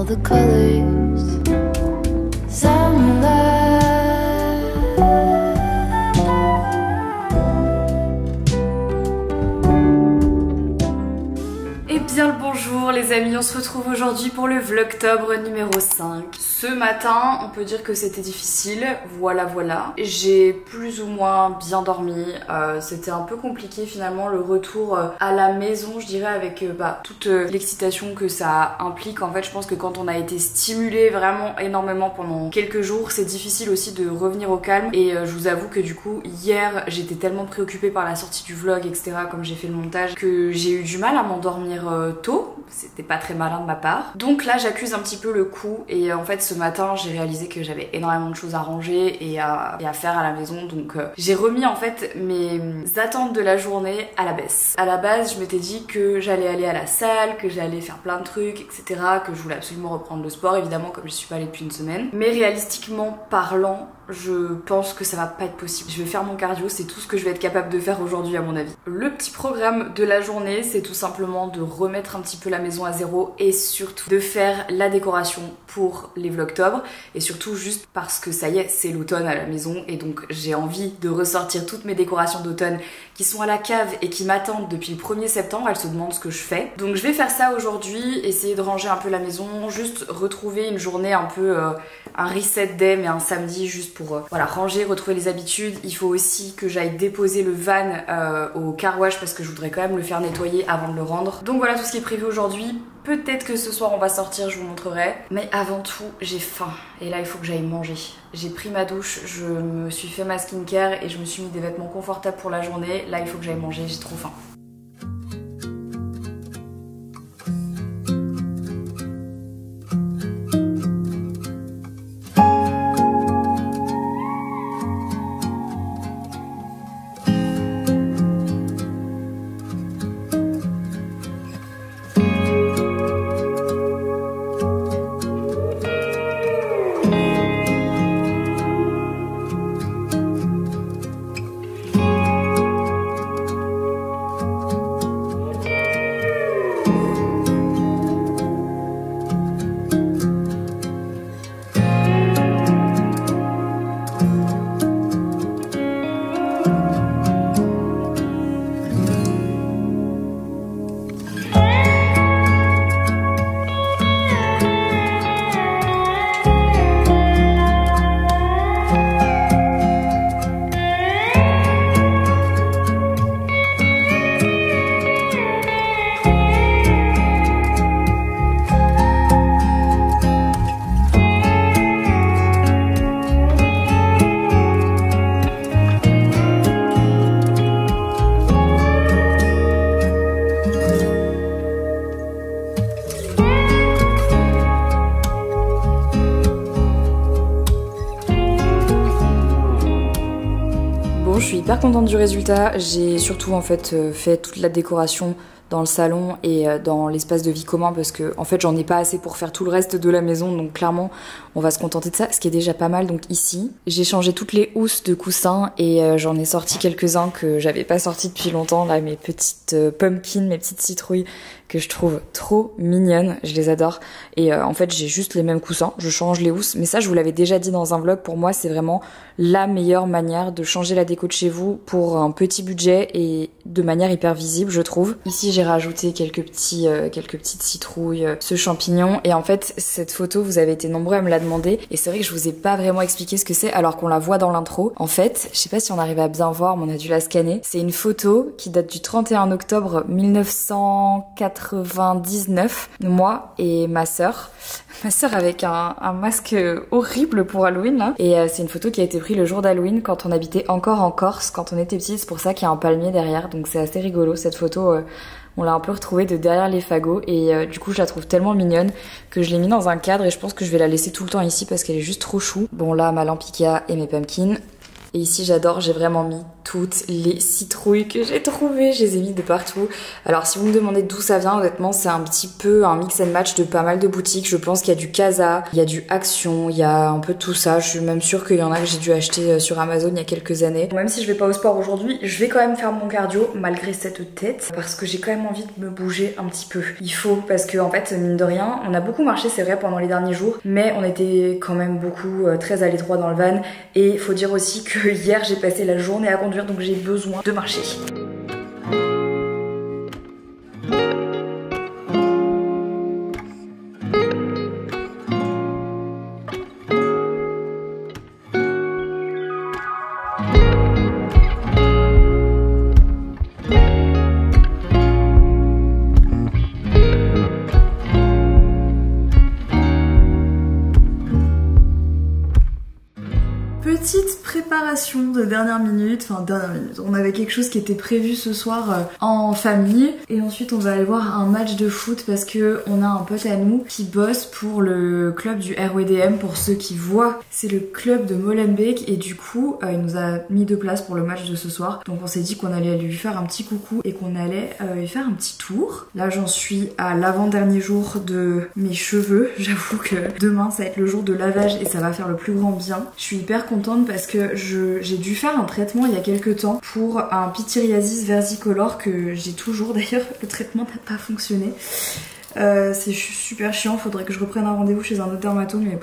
the colors sound Eh bien le bonjour les amis, on se retrouve aujourd'hui pour le vlogtobre numéro 5. Ce matin, on peut dire que c'était difficile, voilà. J'ai plus ou moins bien dormi, c'était un peu compliqué finalement le retour à la maison, je dirais, avec toute l'excitation que ça implique. En fait, je pense que quand on a été stimulé vraiment énormément pendant quelques jours, c'est difficile aussi de revenir au calme. Et je vous avoue que du coup, hier, j'étais tellement préoccupée par la sortie du vlog, etc., comme j'ai fait le montage, que j'ai eu du mal à m'endormir tôt. C'était pas très malin de ma part. Donc là, j'accuse un petit peu le coup. Et en fait, ce matin, j'ai réalisé que j'avais énormément de choses à ranger et à faire à la maison. Donc j'ai remis en fait mes attentes de la journée à la baisse. À la base, je m'étais dit que j'allais aller à la salle, que j'allais faire plein de trucs, etc., que je voulais absolument reprendre le sport, évidemment, comme je suis pas allée depuis une semaine. Mais réalistiquement parlant, je pense que ça va pas être possible. Je vais faire mon cardio, c'est tout ce que je vais être capable de faire aujourd'hui à mon avis. Le petit programme de la journée, c'est tout simplement de remettre un petit peu la maison à zéro et surtout de faire la décoration pour les vlogtober, et surtout juste parce que ça y est, c'est l'automne à la maison et donc j'ai envie de ressortir toutes mes décorations d'automne qui sont à la cave et qui m'attendent depuis le 1er septembre. Elles se demandent ce que je fais. Donc je vais faire ça aujourd'hui, essayer de ranger un peu la maison, juste retrouver une journée un peu un reset day, mais un samedi juste pour voilà, ranger, retrouver les habitudes. Il faut aussi que j'aille déposer le van au car wash parce que je voudrais quand même le faire nettoyer avant de le rendre. Donc voilà tout ce qui est prévu aujourd'hui. Peut-être que ce soir on va sortir, je vous montrerai. Mais avant tout, j'ai faim. Et là, il faut que j'aille manger. J'ai pris ma douche, je me suis fait ma skincare et je me suis mis des vêtements confortables pour la journée. Là, il faut que j'aille manger, j'ai trop faim. Je suis hyper contente du résultat. J'ai surtout en fait fait toute la décoration dans le salon et dans l'espace de vie commun parce que en fait j'en ai pas assez pour faire tout le reste de la maison, donc clairement on va se contenter de ça, ce qui est déjà pas mal. Donc ici j'ai changé toutes les housses de coussins et j'en ai sorti quelques-uns que j'avais pas sortis depuis longtemps, là, mes petites pumpkins, mes petites citrouilles que je trouve trop mignonnes, je les adore. Et en fait j'ai juste les mêmes coussins, je change les housses, mais ça je vous l'avais déjà dit dans un vlog, pour moi c'est vraiment la meilleure manière de changer la déco de chez vous pour un petit budget et de manière hyper visible, je trouve. Ici j'ai rajouté quelques petites citrouilles, ce champignon, et en fait cette photo vous avez été nombreux à me la demander et c'est vrai que je vous ai pas vraiment expliqué ce que c'est alors qu'on la voit dans l'intro. En fait, je sais pas si on arrive à bien voir, mais on a dû la scanner. C'est une photo qui date du 31 octobre 1999, moi et ma sœur. Ma sœur avec un masque horrible pour Halloween là. Et c'est une photo qui a été prise le jour d'Halloween quand on habitait encore en Corse, quand on était petite. C'est pour ça qu'il y a un palmier derrière, donc c'est assez rigolo cette photo. On l'a un peu retrouvée de derrière les fagots et du coup je la trouve tellement mignonne que je l'ai mis dans un cadre et je pense que je vais la laisser tout le temps ici parce qu'elle est juste trop chou. Bon là ma lampe Ikea et mes pumpkins. Et ici j'adore, j'ai vraiment mis toutes les citrouilles que j'ai trouvées, je les ai mis de partout. Alors si vous me demandez d'où ça vient, honnêtement c'est un petit peu un mix and match de pas mal de boutiques. Je pense qu'il y a du Casa, il y a du Action, il y a un peu tout ça. Je suis même sûre qu'il y en a que j'ai dû acheter sur Amazon il y a quelques années. Même si je vais pas au sport aujourd'hui, je vais quand même faire mon cardio malgré cette tête parce que j'ai quand même envie de me bouger un petit peu. Il faut, parce que en fait mine de rien, on a beaucoup marché c'est vrai pendant les derniers jours, mais on était quand même beaucoup très à l'étroit dans le van et il faut dire aussi que hier j'ai passé la journée à conduire donc j'ai besoin de marcher. Petite préparation de dernière minute, on avait quelque chose qui était prévu ce soir en famille et ensuite on va aller voir un match de foot parce que on a un pote à nous qui bosse pour le club du RWDM. Pour ceux qui voient, c'est le club de Molenbeek et du coup il nous a mis 2 places pour le match de ce soir, donc on s'est dit qu'on allait lui faire un petit coucou et qu'on allait lui faire un petit tour. Là j'en suis à l'avant-dernier jour de mes cheveux, j'avoue que demain ça va être le jour de lavage et ça va faire le plus grand bien. Je suis hyper contente parce que j'ai dû faire un traitement il y a quelques temps pour un pityriasis versicolore que j'ai toujours. D'ailleurs le traitement n'a pas fonctionné. C'est super chiant, faudrait que je reprenne un rendez-vous chez un autre dermato mais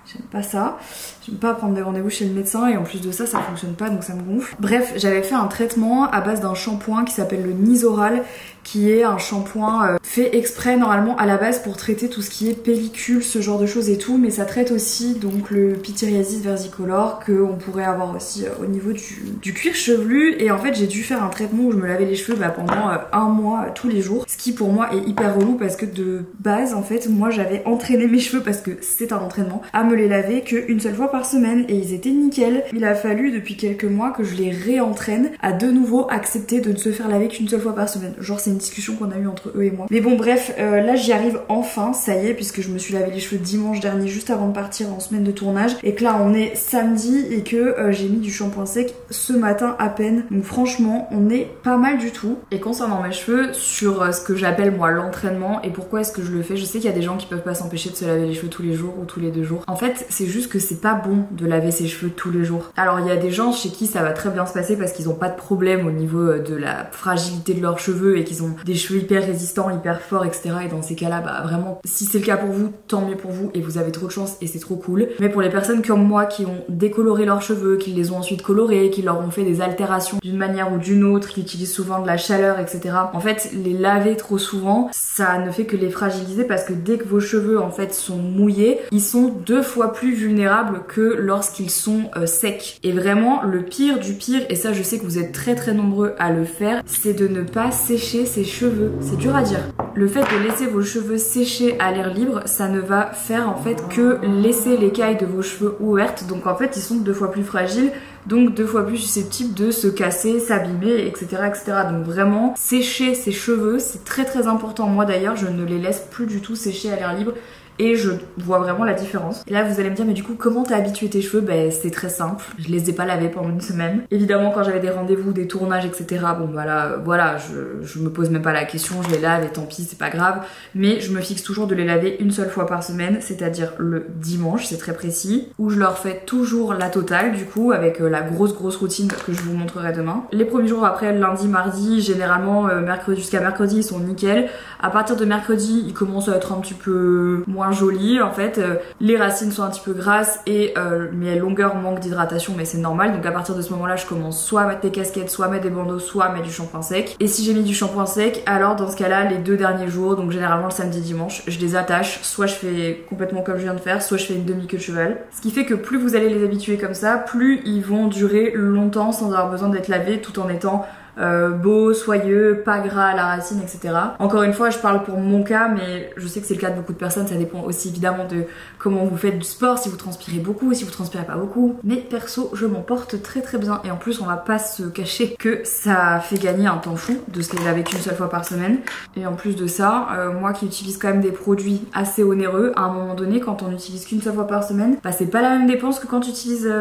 j'aime pas ça. J'aime pas prendre des rendez-vous chez le médecin et en plus de ça fonctionne pas donc ça me gonfle. Bref, j'avais fait un traitement à base d'un shampoing qui s'appelle le Nizoral, qui est un shampoing fait exprès normalement à la base pour traiter tout ce qui est pellicule, ce genre de choses et tout, mais ça traite aussi donc le pityriasis versicolore que on pourrait avoir aussi au niveau du cuir chevelu. Et en fait j'ai dû faire un traitement où je me lavais les cheveux pendant 1 mois tous les jours, ce qui pour moi est hyper relou parce que de base en fait moi j'avais entraîné mes cheveux, parce que c'est un entraînement, à me les laver qu'une seule fois par semaine et ils étaient nickel. Il a fallu depuis quelques mois que je les réentraîne à de nouveau accepter de ne se faire laver qu'une seule fois par semaine. Genre c'est une discussion qu'on a eue entre eux et moi. Mais bon bref, là j'y arrive enfin, ça y est, puisque je me suis lavé les cheveux dimanche dernier juste avant de partir en semaine de tournage et que là on est samedi et que j'ai mis du shampoing sec ce matin à peine. Donc franchement on est pas mal du tout. Et concernant mes cheveux, sur ce que j'appelle moi l'entraînement et pourquoi est-ce que je le fais, je sais qu'il y a des gens qui peuvent pas s'empêcher de se laver les cheveux tous les jours ou tous les 2 jours. En fait c'est juste que c'est pas bon de laver ses cheveux tous les jours. Alors il y a des gens chez qui ça va très bien se passer parce qu'ils ont pas de problème au niveau de la fragilité de leurs cheveux et qu'ils ont des cheveux hyper résistants, hyper forts, etc. Et dans ces cas-là, vraiment, si c'est le cas pour vous, tant mieux pour vous et vous avez trop de chance et c'est trop cool. Mais pour les personnes comme moi qui ont décoloré leurs cheveux, qui les ont ensuite colorés, qui leur ont fait des altérations d'une manière ou d'une autre, qui utilisent souvent de la chaleur, etc. En fait, les laver trop souvent, ça ne fait que les fragiliser parce que dès que vos cheveux en fait sont mouillés, ils sont 2 fois plus vulnérables que lorsqu'ils sont secs. Et vraiment, le pire du pire, et ça je sais que vous êtes très très nombreux à le faire, c'est de ne pas sécher ses cheveux. C'est dur à dire. Le fait de laisser vos cheveux sécher à l'air libre, ça ne va faire en fait que laisser l'écaille de vos cheveux ouvertes. Donc en fait, ils sont 2 fois plus fragiles, donc 2 fois plus susceptibles de se casser, s'abîmer, etc., etc. Donc vraiment, sécher ses cheveux, c'est très très important. Moi d'ailleurs, je ne les laisse plus du tout sécher à l'air libre. Et je vois vraiment la différence. Et là vous allez me dire mais du coup comment t'as habitué tes cheveux? C'est très simple, je les ai pas lavés pendant 1 semaine. Évidemment quand j'avais des rendez-vous, des tournages, etc. Bon voilà, je me pose même pas la question, je les lave et tant pis, c'est pas grave. Mais je me fixe toujours de les laver 1 seule fois par semaine, c'est-à-dire le dimanche, c'est très précis, où je leur fais toujours la totale du coup avec la grosse routine que je vous montrerai demain. Les premiers jours après, lundi, mardi, généralement mercredi jusqu'à mercredi ils sont nickel. À partir de mercredi ils commencent à être un petit peu moins jolie en fait, les racines sont un petit peu grasses et mes longueurs manquent d'hydratation, mais c'est normal. Donc à partir de ce moment là je commence soit à mettre des casquettes, soit à mettre des bandeaux, soit à mettre du shampoing sec. Et si j'ai mis du shampoing sec, alors dans ce cas là les 2 derniers jours, donc généralement le samedi dimanche, je les attache, soit je fais complètement comme je viens de faire, soit je fais une demi-queue de cheval, ce qui fait que plus vous allez les habituer comme ça, plus ils vont durer longtemps sans avoir besoin d'être lavés tout en étant beau, soyeux, pas gras à la racine, etc. Encore une fois, je parle pour mon cas, mais je sais que c'est le cas de beaucoup de personnes, ça dépend aussi évidemment de comment vous faites du sport, si vous transpirez beaucoup, si vous transpirez pas beaucoup. Mais perso, je m'en porte très très bien et en plus on va pas se cacher que ça fait gagner un temps fou de se laver qu'une seule fois par semaine. Et en plus de ça, moi qui utilise quand même des produits assez onéreux, à un moment donné quand on utilise qu'une seule fois par semaine, bah c'est pas la même dépense que quand tu utilises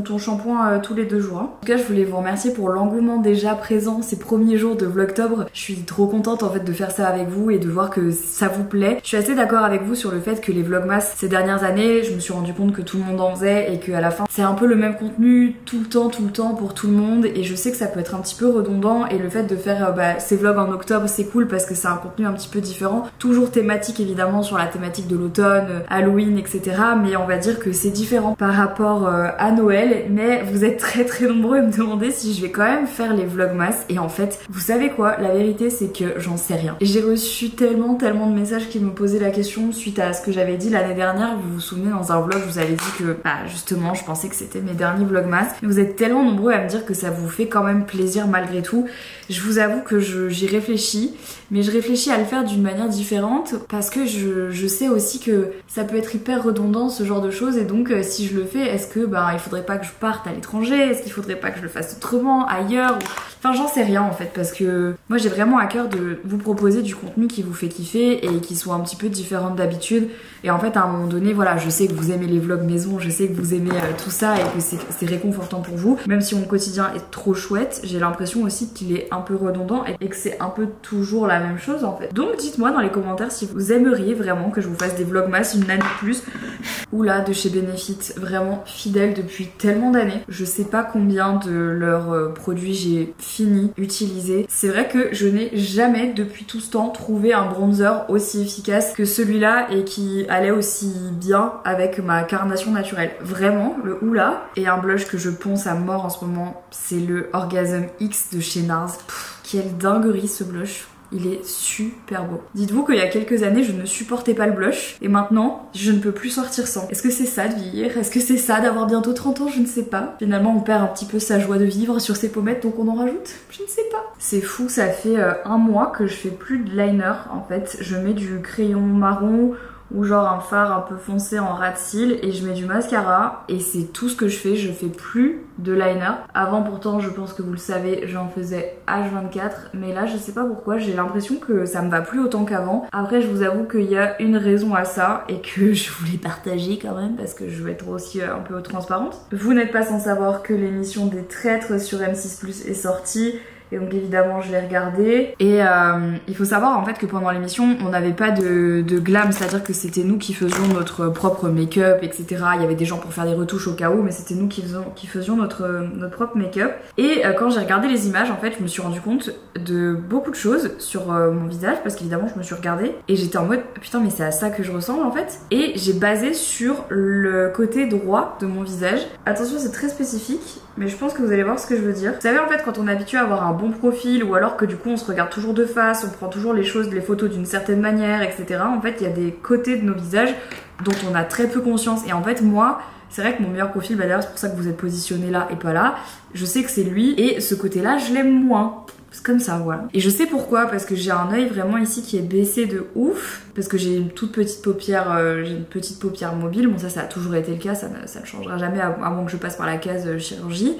ton shampoing tous les 2 jours. En tout cas, je voulais vous remercier pour l'engouement déjà présent ces premiers jours de Vlogtober. Je suis trop contente en fait de faire ça avec vous et de voir que ça vous plaît. Je suis assez d'accord avec vous sur le fait que les vlogmas ces dernières années, je me suis rendu compte que tout le monde en faisait et qu'à la fin c'est un peu le même contenu tout le temps pour tout le monde, et je sais que ça peut être un petit peu redondant, et le fait de faire ces vlogs en octobre c'est cool parce que c'est un contenu un petit peu différent, toujours thématique évidemment sur la thématique de l'automne, Halloween, etc. mais on va dire que c'est différent par rapport à Noël. Mais vous êtes très nombreux à me demander si je vais quand même faire les vlogmas, et en fait vous savez quoi, la vérité c'est que j'en sais rien. Et j'ai reçu tellement de messages qui me posaient la question suite à ce que j'avais dit l'année dernière. Vous vous souvenez, dans un vlog je vous avais dit que justement je pensais que c'était mes derniers vlogmas, mais vous êtes tellement nombreux à me dire que ça vous fait quand même plaisir malgré tout. Je vous avoue que j'y réfléchis, mais je réfléchis à le faire d'une manière différente parce que je sais aussi que ça peut être hyper redondant ce genre de choses, et donc si je le fais, est-ce que il faudrait pas que je parte à l'étranger, est-ce qu'il faudrait pas que je le fasse autrement, ailleurs, enfin j'en sais rien en fait, parce que moi j'ai vraiment à cœur de vous proposer du contenu qui vous fait kiffer et qui soit un petit peu différent d'habitude. Et en fait à un moment donné, voilà, je sais que vous aimez les vlogs maison, je sais que vous aimez tout ça et que c'est réconfortant pour vous, même si mon quotidien est trop chouette, j'ai l'impression aussi qu'il est un peu redondant et que c'est un peu toujours la même chose en fait. Donc dites-moi dans les commentaires si vous aimeriez vraiment que je vous fasse des vlogmas une année de plus. Oula, de chez Benefit, vraiment fidèle depuis tellement d'années. Je sais pas combien de leurs produits j'ai fini, utilisé. C'est vrai que je n'ai jamais depuis tout ce temps trouvé un bronzer aussi efficace que celui-là et qui allait aussi bien avec ma carnation naturelle. Vraiment, le Oula. Et un blush que je ponce à mort en ce moment, c'est le Orgasm X de chez NARS. Quelle dinguerie ce blush. Il est super beau. Dites-vous qu'il y a quelques années, je ne supportais pas le blush et maintenant, je ne peux plus sortir sans. Est-ce que c'est ça de vieillir? Est-ce que c'est ça d'avoir bientôt 30 ans? Je ne sais pas. Finalement, on perd un petit peu sa joie de vivre sur ses pommettes, donc on en rajoute? Je ne sais pas. C'est fou, ça fait 1 mois que je fais plus de liner en fait. Je mets du crayon marron ou genre un fard un peu foncé en ras de cils et je mets du mascara et c'est tout ce que je fais plus de liner. Avant pourtant je pense que vous le savez, j'en faisais H24, mais là je sais pas pourquoi, j'ai l'impression que ça me va plus autant qu'avant. Après je vous avoue qu'il y a une raison à ça et que je voulais partager quand même parce que je veux être aussi un peu transparente. Vous n'êtes pas sans savoir que l'émission des traîtres sur M6+ est sortie. Et donc évidemment je l'ai regardé et il faut savoir en fait que pendant l'émission on n'avait pas de glam, c'est à dire que c'était nous qui faisions notre propre make-up, etc. Il y avait des gens pour faire des retouches au cas où, mais c'était nous qui faisions notre propre make-up. Et quand j'ai regardé les images en fait je me suis rendu compte de beaucoup de choses sur mon visage, parce qu'évidemment je me suis regardée et j'étais en mode putain mais c'est à ça que je ressemble en fait. Et j'ai basé sur le côté droit de mon visage. Attention, c'est très spécifique mais je pense que vous allez voir ce que je veux dire. Vous savez en fait quand on est habitué à avoir un bon profil ou alors que du coup on se regarde toujours de face, on prend toujours les photos d'une certaine manière, etc. En fait il y a des côtés de nos visages dont on a très peu conscience. Et en fait moi, c'est vrai que mon meilleur profil, d'ailleurs c'est pour ça que vous êtes positionné là et pas là, je sais que c'est lui et ce côté là je l'aime moins. C'est comme ça, voilà. Et je sais pourquoi, parce que j'ai un œil vraiment ici qui est baissé de ouf, parce que j'ai une toute petite paupière, j'ai une petite paupière mobile. Bon ça a toujours été le cas, ça ne changera jamais avant que je passe par la case chirurgie.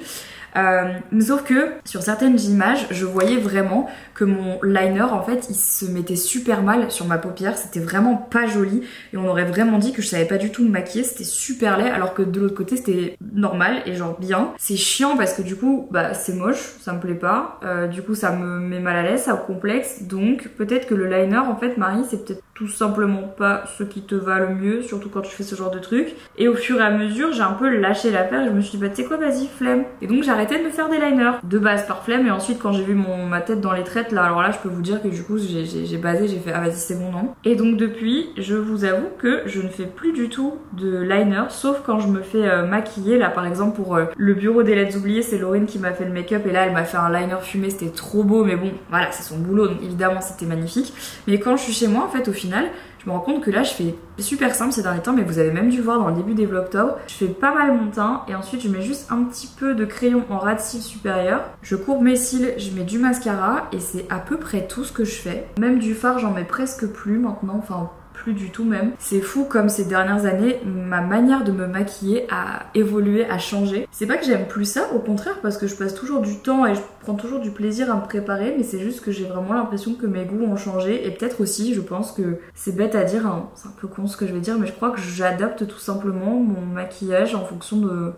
Mais sauf que sur certaines images je voyais vraiment que mon liner en fait il se mettait super mal sur ma paupière, c'était vraiment pas joli et on aurait vraiment dit que je savais pas du tout me maquiller, c'était super laid, alors que de l'autre côté c'était normal et genre bien. C'est chiant parce que du coup bah c'est moche, ça me plaît pas, du coup ça me met mal à l'aise, ça me complexe, donc peut-être que le liner en fait Marie c'est peut-être tout simplement pas ce qui te va le mieux, surtout quand tu fais ce genre de truc. Et au fur et à mesure j'ai un peu lâché l'affaire et je me suis dit bah tu sais quoi, vas-y flemme, et donc j'ai arrêté de me faire des liners de base par flemme. Et ensuite quand j'ai vu ma tête dans les traites là, alors là je peux vous dire que du coup j'ai basé, j'ai fait ah vas-y c'est bon non. Et donc depuis je vous avoue que je ne fais plus du tout de liner, sauf quand je me fais maquiller. Là par exemple pour le bureau des lettres oubliées, c'est Laurine qui m'a fait le make-up et là elle m'a fait un liner fumé, c'était trop beau, mais bon voilà c'est son boulot donc évidemment c'était magnifique. Mais quand je suis chez moi en fait au final Je me rends compte que là je fais super simple ces derniers temps, mais vous avez même dû voir dans le début des vlogtober, je fais pas mal mon teint et ensuite je mets juste un petit peu de crayon en ras de cils supérieur. Je courbe mes cils, je mets du mascara et c'est à peu près tout ce que je fais. Même du fard j'en mets presque plus maintenant, enfin plus du tout même. C'est fou comme ces dernières années, ma manière de me maquiller a évolué, a changé. C'est pas que j'aime plus ça, au contraire, parce que je passe toujours du temps et je prends toujours du plaisir à me préparer, mais c'est juste que j'ai vraiment l'impression que mes goûts ont changé et peut-être aussi, je pense que c'est bête à dire, hein, c'est un peu con ce que je vais dire, mais je crois que j'adapte tout simplement mon maquillage en fonction de...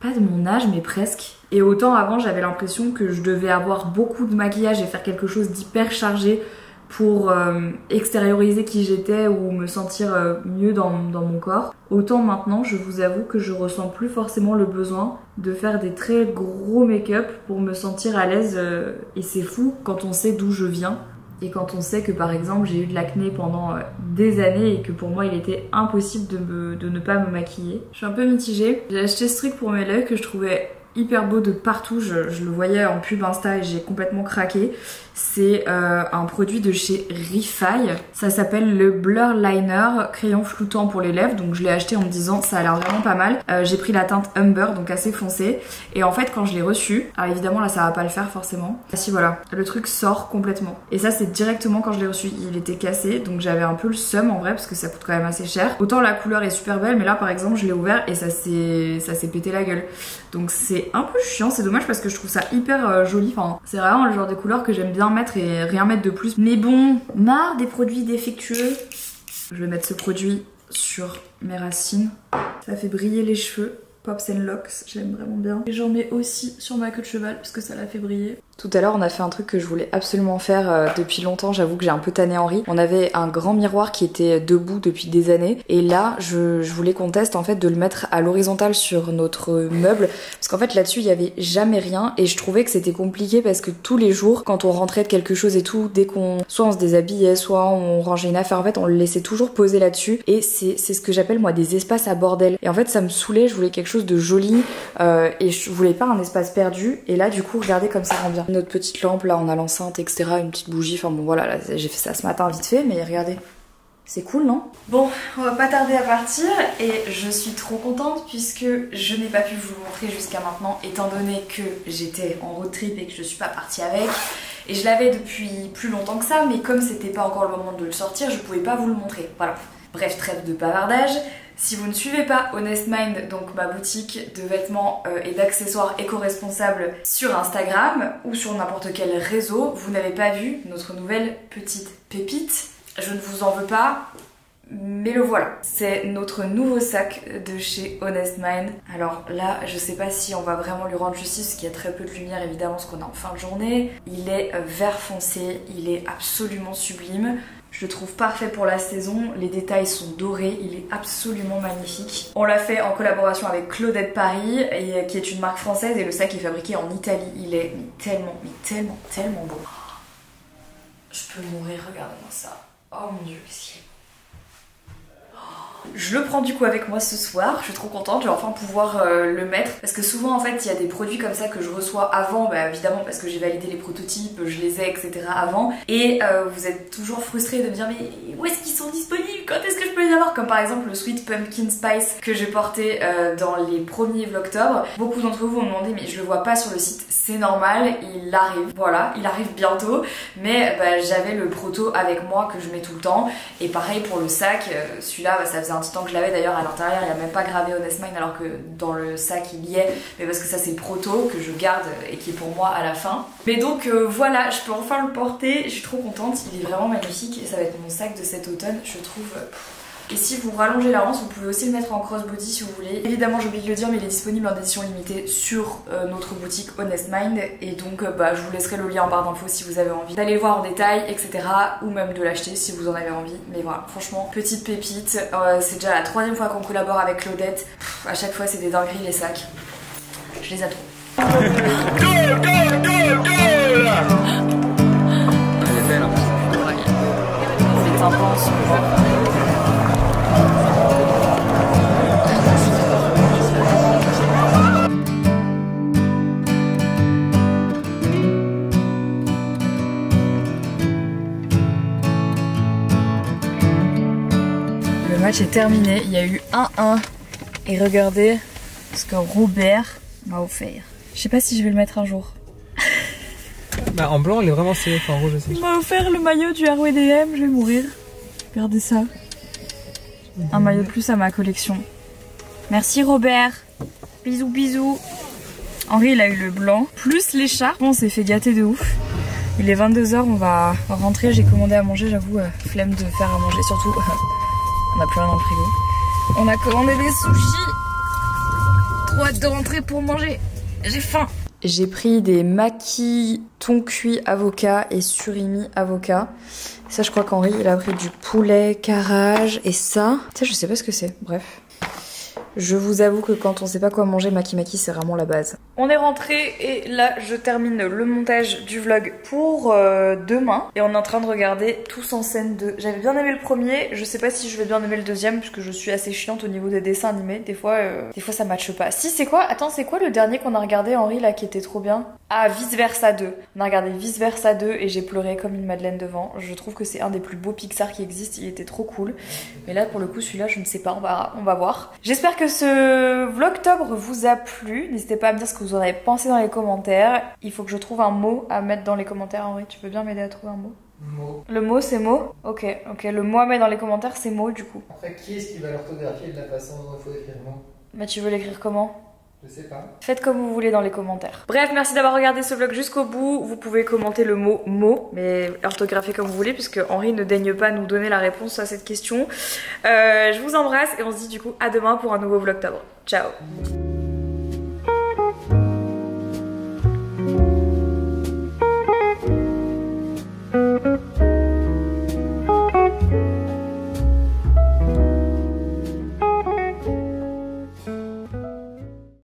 pas de mon âge, mais presque. Et autant avant, j'avais l'impression que je devais avoir beaucoup de maquillage et faire quelque chose d'hyper chargé pour extérioriser qui j'étais ou me sentir mieux dans mon corps. Autant maintenant, je vous avoue que je ressens plus forcément le besoin de faire des très gros make-up pour me sentir à l'aise et c'est fou quand on sait d'où je viens et quand on sait que par exemple j'ai eu de l'acné pendant des années et que pour moi il était impossible de ne pas me maquiller. Je suis un peu mitigée. J'ai acheté ce truc pour mes lèvres que je trouvais hyper beau de partout, je le voyais en pub Insta et j'ai complètement craqué. C'est un produit de chez Refy, ça s'appelle le Blur Liner, crayon floutant pour les lèvres, donc je l'ai acheté en me disant ça a l'air vraiment pas mal. J'ai pris la teinte Umber, donc assez foncée, et en fait quand je l'ai reçu, alors évidemment là ça va pas le faire forcément, si voilà, le truc sort complètement. Et ça c'est directement quand je l'ai reçu, il était cassé, donc j'avais un peu le seum en vrai parce que ça coûte quand même assez cher. Autant la couleur est super belle, mais là par exemple je l'ai ouvert et ça s'est pété la gueule. Donc c'est un peu chiant, c'est dommage parce que je trouve ça hyper joli, enfin c'est vraiment le genre de couleur que j'aime bien mettre et rien mettre de plus. Mais bon, marre des produits défectueux. Je vais mettre ce produit sur mes racines. Ça fait briller les cheveux. Pops and Locks, je l'aime vraiment bien. Et j'en mets aussi sur ma queue de cheval parce que ça la fait briller. Tout à l'heure on a fait un truc que je voulais absolument faire depuis longtemps, j'avoue que j'ai un peu tanné Henri. On avait un grand miroir qui était debout depuis des années et là je voulais qu'on teste en fait de le mettre à l'horizontale sur notre meuble parce qu'en fait là-dessus il y avait jamais rien et je trouvais que c'était compliqué parce que tous les jours quand on rentrait de quelque chose et tout, dès qu'on soit on se déshabillait, soit on rangeait une affaire, en fait on le laissait toujours poser là-dessus et c'est ce que j'appelle moi des espaces à bordel. Et en fait ça me saoulait, je voulais quelque chose de joli et je voulais pas un espace perdu et là du coup regardez comme ça rend bien. Notre petite lampe là on a l'enceinte etc, une petite bougie, enfin bon voilà là, j'ai fait ça ce matin vite fait mais regardez, c'est cool non? Bon on va pas tarder à partir et je suis trop contente puisque je n'ai pas pu vous le montrer jusqu'à maintenant étant donné que j'étais en road trip et que je suis pas partie avec et je l'avais depuis plus longtemps que ça mais comme c'était pas encore le moment de le sortir je pouvais pas vous le montrer, voilà. Bref, trêve de bavardage. Si vous ne suivez pas Honest Mind, donc ma boutique de vêtements et d'accessoires éco-responsables sur Instagram ou sur n'importe quel réseau, vous n'avez pas vu notre nouvelle petite pépite. Je ne vous en veux pas, mais le voilà. C'est notre nouveau sac de chez Honest Mind. Alors là, je sais pas si on va vraiment lui rendre justice parce qu'il y a très peu de lumière évidemment parce qu'on est en fin de journée. Il est vert foncé, il est absolument sublime. Je le trouve parfait pour la saison, les détails sont dorés, il est absolument magnifique. On l'a fait en collaboration avec Claudette Paris, qui est une marque française et le sac est fabriqué en Italie. Il est tellement beau. Je peux mourir, regardez-moi ça. Oh mon dieu, qu'est-ce qu'il est beau. Je le prends du coup avec moi ce soir, je suis trop contente, je vais enfin pouvoir le mettre parce que souvent en fait il y a des produits comme ça que je reçois avant, bah évidemment parce que j'ai validé les prototypes, je les ai etc avant et vous êtes toujours frustrés de me dire mais où est-ce qu'ils sont disponibles, quand est-ce que je peux les avoir, comme par exemple le Sweet Pumpkin Spice que j'ai porté dans les premiers vlogtober. Beaucoup d'entre vous m'ont demandé mais je le vois pas sur le site, c'est normal, il arrive, voilà, il arrive bientôt mais bah, j'avais le proto avec moi que je mets tout le temps et pareil pour le sac, celui-là bah, ça faisait un petit temps que je l'avais d'ailleurs à l'intérieur, il n'y a même pas gravé Honest Mind alors que dans le sac il y est, mais parce que ça c'est le proto que je garde et qui est pour moi à la fin. Mais donc voilà, je peux enfin le porter, je suis trop contente, il est vraiment magnifique et ça va être mon sac de cet automne, je trouve. Et si vous rallongez la hanche, vous pouvez aussi le mettre en crossbody si vous voulez. Évidemment j'ai oublié de le dire mais il est disponible en édition limitée sur notre boutique Honest Mind. Et donc bah, je vous laisserai le lien en barre d'infos si vous avez envie d'aller le voir en détail etc. Ou même de l'acheter si vous en avez envie. Mais voilà, franchement, petite pépite. C'est déjà la 3e fois qu'on collabore avec Claudette. À chaque fois c'est des dingueries les sacs. Je les adore. Goal, goal, goal, goal. Elle est belle en plus. C'est intense. match est terminé, il y a eu 1-1 et regardez ce que Robert m'a offert. Je sais pas si je vais le mettre un jour. Bah en blanc il est vraiment stylé, en rouge aussi. Il m'a offert le maillot du RWDM, je vais mourir. Regardez ça. Un maillot de plus à ma collection. Merci Robert. Bisous bisous. Henri il a eu le blanc, plus l'écharpe. On s'est fait gâter de ouf. Il est 22 h, on va rentrer, j'ai commandé à manger, j'avoue, flemme de faire à manger, surtout on n'a plus rien dans le frigo. On a commandé des sushis. Trop hâte de rentrer pour manger, j'ai faim. J'ai pris des makis thon cuit avocat et surimi avocat. Ça je crois qu'Henri il a pris du poulet carrage et ça je sais pas ce que c'est, bref. Je vous avoue que quand on sait pas quoi manger, maki maki c'est vraiment la base. On est rentré et là je termine le montage du vlog pour demain. Et on est en train de regarder Tous en scène 2. J'avais bien aimé le premier, je sais pas si je vais bien aimer le deuxième puisque je suis assez chiante au niveau des dessins animés. Des fois ça matche pas. Si c'est quoi? Attends, c'est quoi le dernier qu'on a regardé Henri là qui était trop bien? Ah, Vice Versa 2. On a regardé Vice Versa 2 et j'ai pleuré comme une madeleine devant. Je trouve que c'est un des plus beaux Pixar qui existent, il était trop cool. Mais là pour le coup celui-là je ne sais pas, on va voir. J'espère que ce vlogtobre vous a plu. N'hésitez pas à me dire ce que vous en avez pensé dans les commentaires. Il faut que je trouve un mot à mettre dans les commentaires. Henri, tu peux bien m'aider à trouver un mot? Mot. Le mot c'est mot? Ok, le mot à mettre dans les commentaires c'est mot du coup. Après qui est-ce qui va l'orthographier de la façon dont il faut écrire mot? Bah tu veux l'écrire comment? Je sais pas. Faites comme vous voulez dans les commentaires. Bref, merci d'avoir regardé ce vlog jusqu'au bout. Vous pouvez commenter le mot mot, mais orthographier comme vous voulez, puisque Henri ne daigne pas nous donner la réponse à cette question. Je vous embrasse et on se dit du coup à demain pour un nouveau vlogtobre. Ciao.